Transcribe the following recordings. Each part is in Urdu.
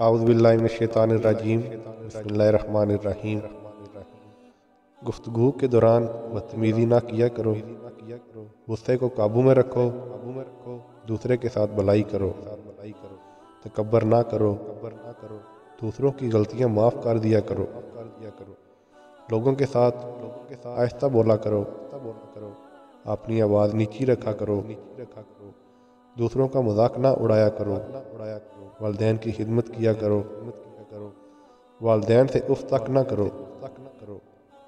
اعوذ باللہ من الشیطان الرجیم بسم اللہ الرحمن الرحیم۔ گفتگو کے دوران بدتمیزی نہ کیا کرو، غصے کو قابو میں رکھو، دوسرے کے ساتھ بھلائی کرو، تکبر نہ کرو، دوسروں کی غلطیاں معاف کر دیا کرو، لوگوں کے ساتھ آہستہ بولا کرو، اپنی آواز نیچی رکھا کرو، دوسروں کا مذاق نہ اڑایا کرو، والدین کی خدمت کیا کرو، والدین سے اف تک نہ کرو،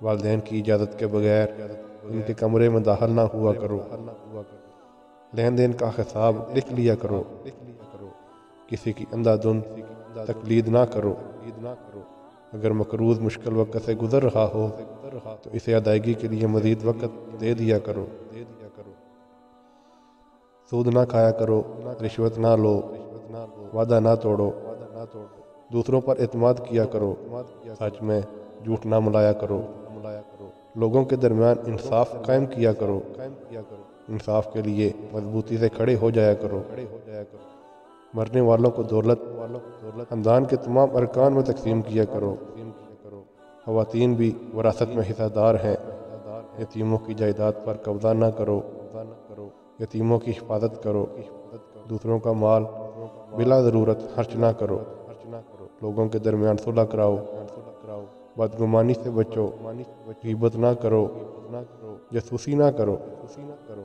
والدین کی اجازت کے بغیر ان کے کمرے میں داخل نہ ہوا کرو، لین دین کا حساب لکھ لیا کرو، کسی کی اندھا دھند تقلید نہ کرو، اگر مقروض مشکل وقت سے گزر رہا ہو تو اسے ادائیگی کے لیے مزید وقت دے دیا کرو، سود نہ کھایا کرو، رشوت نہ لو، وعدہ نہ توڑو، دوسروں پر اعتماد کیا کرو، سچ میں جھوٹ نہ ملایا کرو، لوگوں کے درمیان انصاف قائم کیا کرو، انصاف کے لیے مضبوطی سے کھڑے ہو جایا کرو، مرنے والوں کو دولت خاندان کے تمام ارکان میں تقسیم کیا کرو، خواتین بھی وراثت میں حصہ دار ہیں، یتیموں کی جائیداد پر قبضہ نہ کرو، یتیموں کی حفاظت کرو، دوسروں کا مال بلا ضرورت خرچ نہ کرو، لوگوں کے درمیان صلح کراؤ، بدگمانی سے بچو، غیبت نہ کرو، جاسوسی نہ کرو،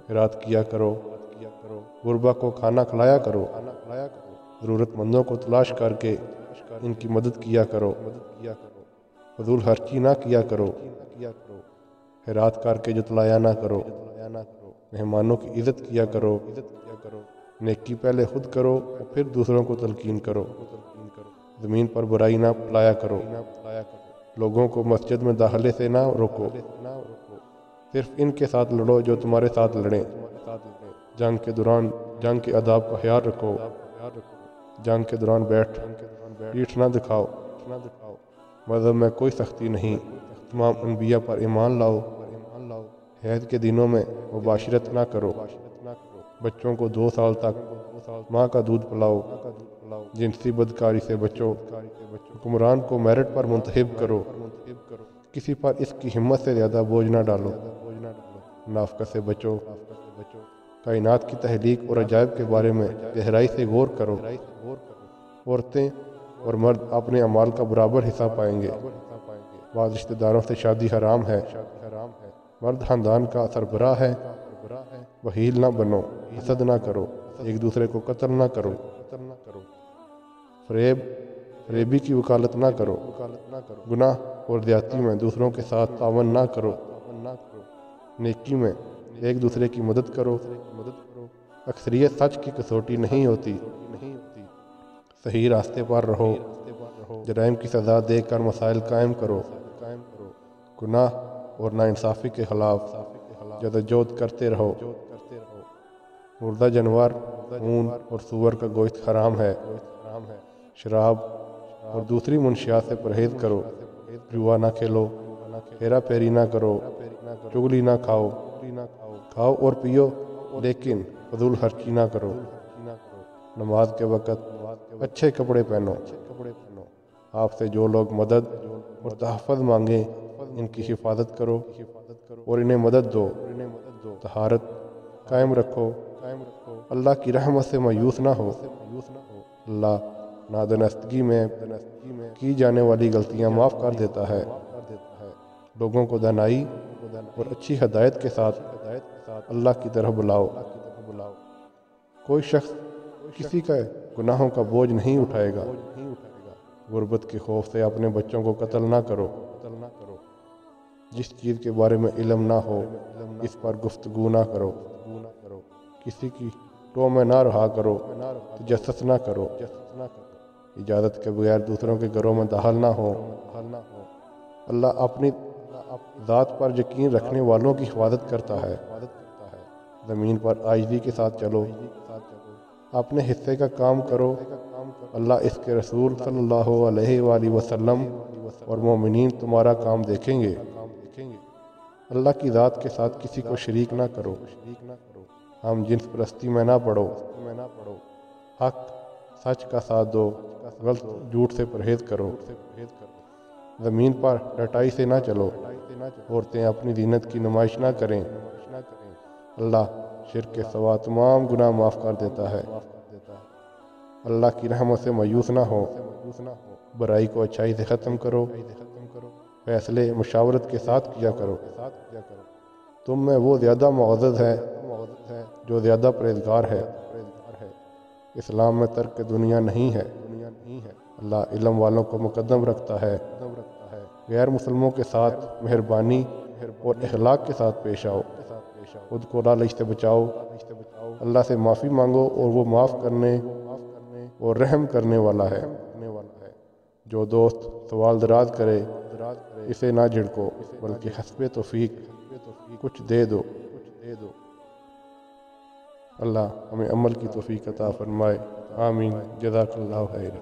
خیرات کیا کرو، غربا کو کھانا کھلایا کرو، ضرورت مندوں کو تلاش کر کے ان کی مدد کیا کرو، فضول خرچی نہ کیا کرو، خیرات کر کے جتلایا نہ کرو، مہمانوں کی عزت کیا کرو، نیکی پہلے خود کرو اور پھر دوسروں کو تلقین کرو، زمین پر برائی نہ پھیلایا کرو، لوگوں کو مسجد میں داخلے سے نہ روکو، صرف ان کے ساتھ لڑو جو تمہارے ساتھ لڑیں، جنگ کے دوران جنگ کے آداب کا خیال رکھو، جنگ کے دوران پیٹھ نہ دکھاؤ، مذہب میں کوئی سختی نہیں، تمام انبیاء پر ایمان لاؤ، حیض کے دنوں میں مباشرت نہ کرو، بچوں کو 2 سال تک ماں کا دودھ پلاؤ، جنسی بدکاری سے بچو، حکمران کو میرٹ پر منتخب کرو، کسی پر اس کی ہمت سے زیادہ بوجھ نہ ڈالو، منافقت سے بچو، کائنات کی تخلیق اور عجائب کے بارے میں گہرائی سے غور کرو، عورتیں اور مرد اپنے اعمال کا برابر حصہ پائیں گے، بعض رشتہ داروں سے شادی حرام ہے، مرد خاندان کا سربراہ ہے، بخیل نہ بنو، حسد نہ کرو، ایک دوسرے کو قتل نہ کرو، فریبی کی وکالت نہ کرو، گناہ اور زیادتی میں دوسروں کے ساتھ تعاون نہ کرو، نیکی میں ایک دوسرے کی مدد کرو، اکثریت سچ کی کسوٹی نہیں ہوتی، صحیح راستے پر رہو، جرائم کی سزا دے کر مسائل قائم کرو، گناہ اور ناانصافی کے خلاف جدوجہد کرتے رہو، مردہ جانور، اونٹ اور سور کا گوشت حرام ہے، شراب اور دوسری منشیات سے پرہیز کرو، جوا نہ کھیلو، ہیرا پھیری نہ کرو، چغلی نہ کھاؤ، کھاؤ اور پیو لیکن فضول خرچی نہ کرو، نماز کے وقت اچھے کپڑے پہنو، آپ سے جو لوگ مدد اور تحفظ مانگیں ان کی حفاظت کرو اور انہیں مدد دو، طہارت قائم رکھو، اللہ کی رحمت سے مایوس نہ ہو، اللہ نادانستگی میں کی جانے والی غلطیاں معاف کر دیتا ہے، لوگوں کو دانائی اور اچھی ہدایت کے ساتھ اللہ کی طرف بلاؤ، کوئی شخص کسی کا گناہوں کا بوجھ نہیں اٹھائے گا، غربت کے خوف سے اپنے بچوں کو قتل نہ کرو، جس چیز کے بارے میں علم نہ ہو اس پر گفتگو نہ کرو، کسی کی ٹو میں نہ رہا کرو، تجسس نہ کرو، اجازت کے بغیر دوسروں کے گھروں میں داخل نہ ہو، اللہ اپنی ذات پر یقین رکھنے والوں کی حفاظت کرتا ہے، زمین پر عاجزی کے ساتھ چلو، اپنے حصے کا کام کرو، اللہ اس کے رسول صلی اللہ علیہ وآلہ وسلم اور مومنین تمہارا کام دیکھیں گے، اللہ کی ذات کے ساتھ کسی کو شریک نہ کرو، ہم جنس پرستی میں نہ پڑو، حق سچ کا ساتھ دو، غلط جھوٹ سے پرہیز کرو، زمین پر ڈٹائی سے نہ چلو، عورتیں اپنی زینت کی نمائش نہ کریں، اللہ شرک کے سوا تمام گناہ معاف کر دیتا ہے۔ اللہ کی رحمت سے مایوس نہ ہو، برائی کو اچھائی سے ختم کرو، فیصلے مشاورت کے ساتھ کیا کرو، تم میں وہ زیادہ معزز ہے جو زیادہ پرہیزگار ہے۔ اسلام میں ترک دنیا نہیں ہے، اللہ علم والوں کو مقدم رکھتا ہے۔ غیر مسلموں کے ساتھ مہربانی اور اخلاق کے ساتھ پیش آؤ، خود کو لالچ سے بچاؤ، اللہ سے معافی مانگو اور وہ معاف کرنے اور رحم کرنے والا ہے۔ جو دوست سوال دراز کرے اسے نہ جھڑکو، بلکہ حسب توفیق کچھ دے دو۔ اللہ ہمیں عمل کی توفیق عطا فرمائے، آمین، جزاک اللہ خیر۔